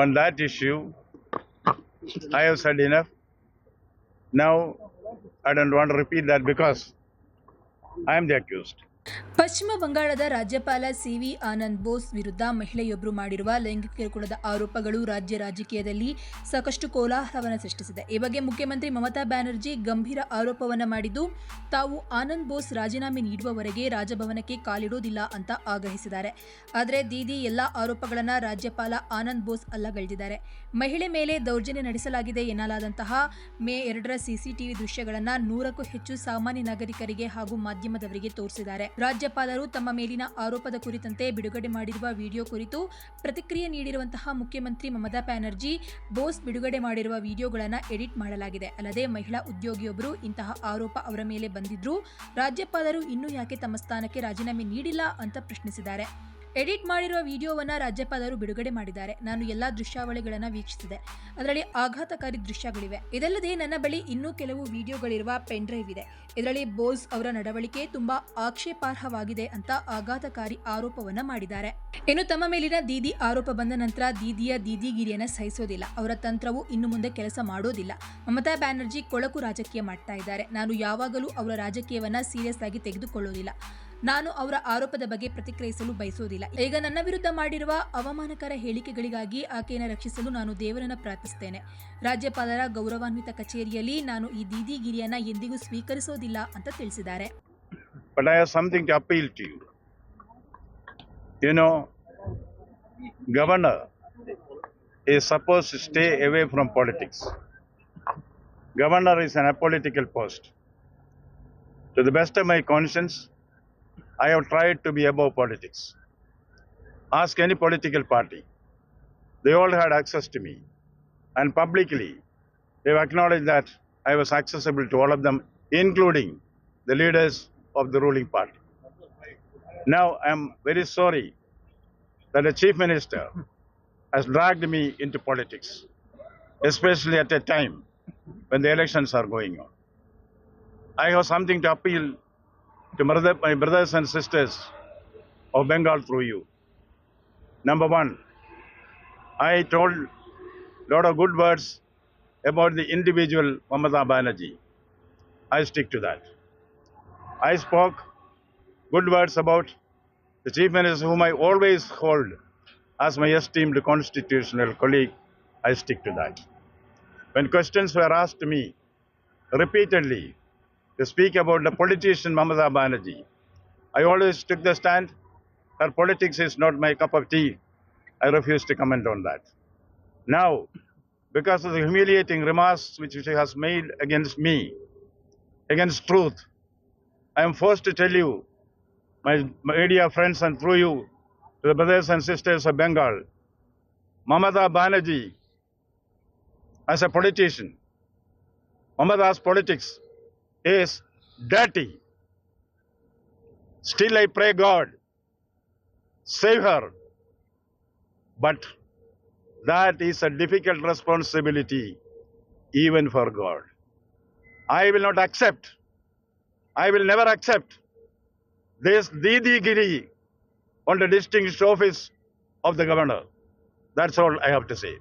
On that issue, I have said enough. Now, I don't want to repeat that because I am the accused. ಪಶ್ಚಿಮ ಬಂಗಾಳದ ರಾಜ್ಯಪಾಲ C V Anand Bose ವಿರುದ್ಧ ಮಹಿಳೆಯೊಬ್ಬರು ಮಾಡಿರುವ ಲೈಂಗಿಕ ಕಿರುಕುಳದ ಆರೋಪಗಳು ರಾಜ್ಯ ರಾಜಕೀಯದಲ್ಲಿ ಸಾಕಷ್ಟು ಕೋಲಾಹಲವನ್ನು ಸೃಷ್ಟಿಸಿದೆ. ಈ ಬಗ್ಗೆ ಮುಖ್ಯಮಂತ್ರಿ ಮಮತಾ ಬ್ಯಾನರ್ಜಿ ಗಂಭೀರ ಆರೋಪವನ್ನು ಮಾಡಿದ್ದು, ತಾವು ಆನಂದ್ ಬೋಸ್ ರಾಜೀನಾಮೆ ನೀಡುವವರೆಗೆ ರಾಜಭವನಕ್ಕೆ ಕಾಲಿಡೋದಿಲ್ಲ ಅಂತ ಆಗ್ರಹಿಸಿದ್ದಾರೆ. ಆದರೆ ದೀದಿ ಎಲ್ಲಾ ಆರೋಪಗಳನ್ನು ರಾಜ್ಯಪಾಲ ಆನಂದ್ ಬೋಸ್ ಅಲ್ಲಗಳೆದಿದ್ದಾರೆ. ಮಹಿಳೆ ಮೇಲೆ ದೌರ್ಜನ್ಯ ನಡೆಸಲಾಗಿದೆ ಎನ್ನಲಾದಂತಹ ಮೇ 2ರ ಸಿಸಿಟಿವಿ ದೃಶ್ಯಗಳನ್ನು 100ಕ್ಕೂ ಹೆಚ್ಚು ಸಾಮಾನ್ಯ ನಾಗರಿಕರಿಗೆ ಹಾಗೂ ಮಾಧ್ಯಮದವರಿಗೆ ತೋರಿಸಿದ್ದಾರೆ. ರಾಜ್ಯಪಾಲರು ತಮ್ಮ ಮೇಲಿನ ಆರೋಪದ ಕುರಿತಂತೆ ಬಿಡುಗಡೆ ಮಾಡಿರುವ ವಿಡಿಯೋ ಕುರಿತು ಪ್ರತಿಕ್ರಿಯೆ ನೀಡಿರುವಂತಹ ಮುಖ್ಯಮಂತ್ರಿ ಮಮತಾ ಬ್ಯಾನರ್ಜಿ, ಬೋಸ್ ಬಿಡುಗಡೆ ಮಾಡಿರುವ ವಿಡಿಯೋಗಳನ್ನು ಎಡಿಟ್ ಮಾಡಲಾಗಿದೆ. ಅಲ್ಲದೆ ಮಹಿಳಾ ಉದ್ಯೋಗಿಯೊಬ್ಬರು ಇಂತಹ ಆರೋಪ ಅವರ ಮೇಲೆ ಬಂದಿದ್ರೂ ರಾಜ್ಯಪಾಲರು ಇನ್ನೂ ಯಾಕೆ ತಮ್ಮ ಸ್ಥಾನಕ್ಕೆ ರಾಜೀನಾಮೆ ನೀಡಿಲ್ಲ ಅಂತ ಪ್ರಶ್ನಿಸಿದ್ದಾರೆ. ಎಡಿಟ್ ಮಾಡಿರುವ ವಿಡಿಯೋವನ್ನು ರಾಜ್ಯಪಾಲರು ಬಿಡುಗಡೆ ಮಾಡಿದ್ದಾರೆ. ನಾನು ಎಲ್ಲಾ ದೃಶ್ಯಾವಳಿಗಳನ್ನು ವೀಕ್ಷಿಸಿದೆ. ಅದರಲ್ಲಿ ಆಘಾತಕಾರಿ ದೃಶ್ಯಗಳಿವೆ. ಇದಲ್ಲದೆ ನನ್ನ ಬಳಿ ಇನ್ನೂ ಕೆಲವು ವಿಡಿಯೋಗಳಿರುವ ಪೆನ್ ಡ್ರೈವ್ ಇದೆ. ಇದರಲ್ಲಿ ಬೋಸ್ ಅವರ ನಡವಳಿಕೆ ತುಂಬಾ ಆಕ್ಷೇಪಾರ್ಹವಾಗಿದೆ ಅಂತ ಆಘಾತಕಾರಿ ಆರೋಪವನ್ನ ಮಾಡಿದ್ದಾರೆ. ಇನ್ನು ತಮ್ಮ ಮೇಲಿನ ದೀದಿ ಆರೋಪ ಬಂದ ನಂತರ ದೀದಿಯ ದೀದಿಗಿರಿಯನ್ನ ಸಹಿಸೋದಿಲ್ಲ. ಅವರ ತಂತ್ರವು ಇನ್ನು ಮುಂದೆ ಕೆಲಸ ಮಾಡೋದಿಲ್ಲ. ಮಮತಾ ಬ್ಯಾನರ್ಜಿ ಕೊಳಕು ರಾಜಕೀಯ ಮಾಡ್ತಾ ಇದ್ದಾರೆ. ನಾನು ಯಾವಾಗಲೂ ಅವರ ರಾಜಕೀಯವನ್ನ ಸೀರಿಯಸ್ ಆಗಿ ತೆಗೆದುಕೊಳ್ಳೋದಿಲ್ಲ. ನಾನು ಅವರ ಆರೋಪದ ಬಗ್ಗೆ ಪ್ರತಿಕ್ರಿಯಿಸಲು ಬಯಸೋದಿಲ್ಲ. ಈಗ ನನ್ನ ವಿರುದ್ಧ ಮಾಡಿರುವ ಅವಮಾನಕರ ಹೇಳಿಕೆಗಳಿಗಾಗಿ ಆಕೆಯನ್ನು ರಕ್ಷಿಸಲು ನಾನು ದೇವರನ್ನ ಪ್ರಾರ್ಥಿಸುತ್ತೇನೆ. ರಾಜ್ಯಪಾಲರ ಗೌರವಾನ್ವಿತ ಕಚೇರಿಯಲ್ಲಿ ನಾನು ಈ ದೀದಿಗಿರಿಯನ್ನ ಎಂದಿಗೂ ಸ್ವೀಕರಿಸೋದಿಲ್ಲ ಅಂತ ತಿಳಿಸಿದ್ದಾರೆ. But I have something to appeal to you. You know, governor is supposed to stay away from politics. Governor is an apolitical post. To the best of my conscience, I have tried to be above politics. Ask any political party. They all had access to me. And publicly, they have acknowledged that I was accessible to all of them, including the leaders of the ruling party. Now, I am very sorry that the Chief Minister has dragged me into politics, especially at a time when the elections are going on. I have something to appeal to my brothers and sisters of Bengal through you. Number one, I told a lot of good words about the individual Mamata Banerjee. I stick to that. I spoke good words about the Chief Minister, whom I always hold as my esteemed constitutional colleague. I stick to that. When questions were asked to me repeatedly to speak about the politician Mamata Banerjee, I always took the stand. Her politics is not my cup of tea. I refuse to comment on that. Now, because of the humiliating remarks which she has made against me, against truth, I am forced to tell you, my media friends, and through you, to the brothers and sisters of Bengal, Mamata Banerjee, as a politician, Mamata's politics is dirty. Still I pray God, save her. But that is a difficult responsibility even for God. I will not accept, I will never accept this Didi-giri on the distinguished office of the governor. That's all I have to say.